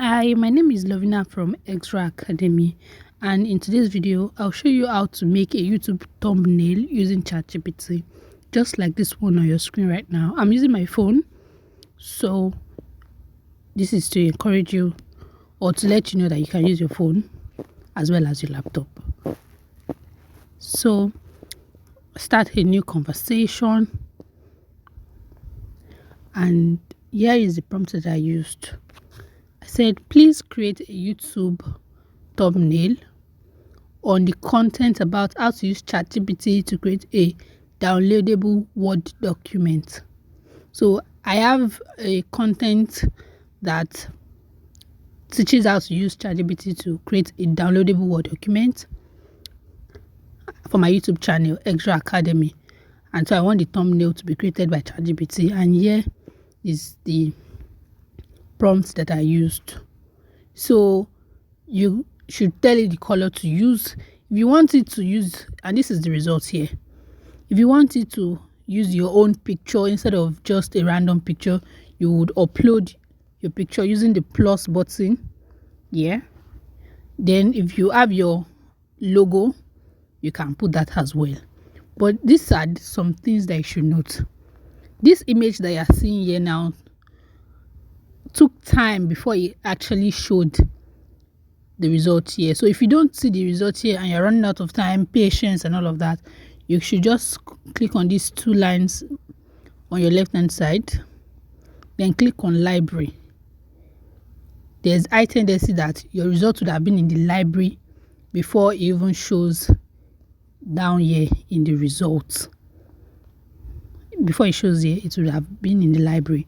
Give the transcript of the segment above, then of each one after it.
Hi, my name is Lovina from Extra Academy, and in today's video I'll show you how to make a YouTube thumbnail using Chatgpt, just like this one on your screen right now. I'm using my phone, so this is to encourage you or to let you know that you can use your phone as well as your laptop. So start a new conversation, and here is the prompt that I used. I said, please create a YouTube thumbnail on the content about how to use Chatgpt to create a downloadable Word document. So I have a content that teaches how to use Chatgpt to create a downloadable Word document for my YouTube channel, Extra Academy. And so I want the thumbnail to be created by Chatgpt. And here is the prompts that I used. So you should tell it the color to use. If you want it to use, and this is the result here, if you want it to use your own picture instead of just a random picture, you would upload your picture using the plus button. Yeah, then if you have your logo, you can put that as well. But these are some things that you should note. This image that you're seeing here now took time before it actually showed the result here. So if you don't see the result here and you're running out of time, patience and all of that, you should just click on these two lines on your left hand side, then click on library. There's high tendency that your result would have been in the library before it even shows down here in the results. Before it shows here, it would have been in the library.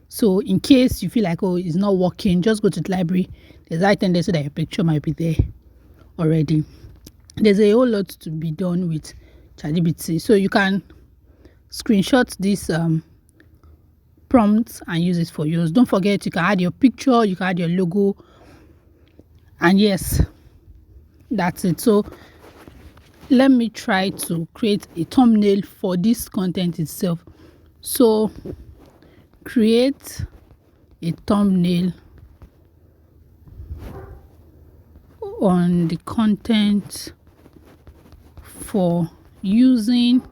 So in case you feel like, oh, it's not working, just go to the library. There's a high tendency that your picture might be there already. There's a whole lot to be done with Chatgpt. So you can screenshot this prompt and use it for yours. Don't forget, you can add your picture, you can add your logo. And yes, that's it. So let me try to create a thumbnail for this content itself. So create a thumbnail on the content for using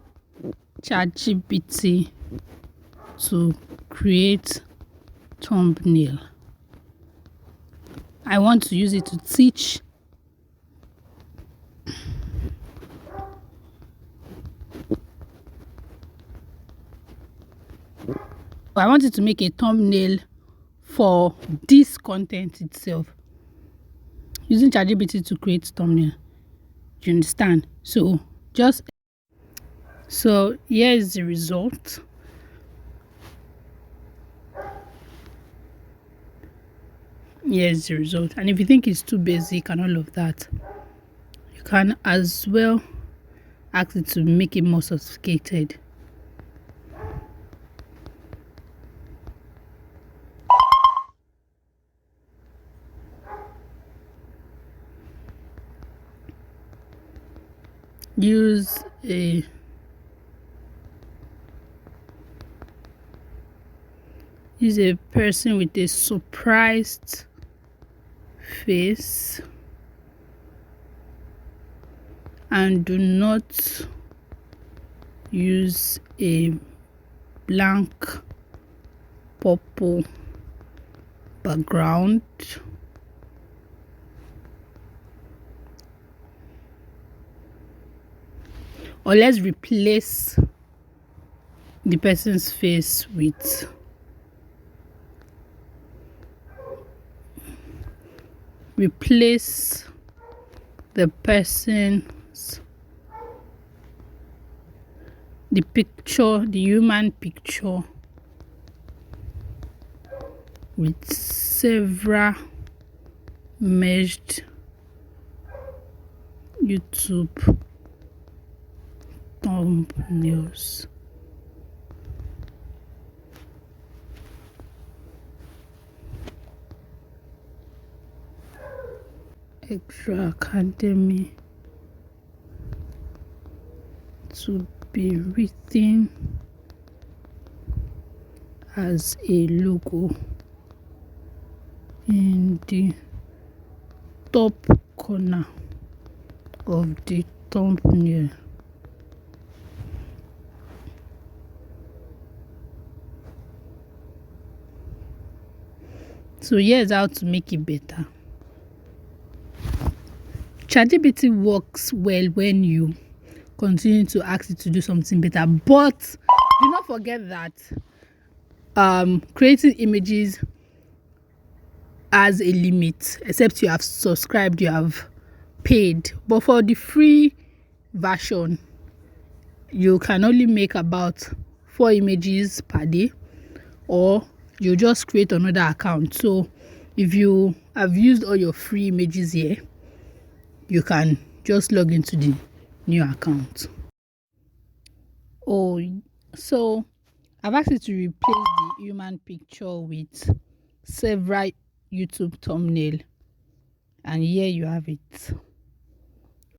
Chatgpt to create thumbnail. I want to use it to teach I wanted to make a thumbnail for this content itself using Chatgpt to create thumbnail. Do you understand? So here is the result. Here's the result. And if you think it's too basic and all of that, you can as well ask it to make it more sophisticated. Use a person with a surprised face, and do not use a blank purple background. Or let's replace the person's face with the picture, the human picture, with several merged YouTube thumbnails. Extra Academy to be written as a logo in the top corner of the thumbnail. So here's how to make it better. ChatGPT works well when you continue to ask it to do something better, but do not forget that creating images has a limit, except you have subscribed, you have paid. But for the free version, you can only make about 4 images per day, or you just create another account. So if you have used all your free images here, you can just log into the new account. So I've asked it to replace the human picture with several YouTube thumbnail, and here you have it.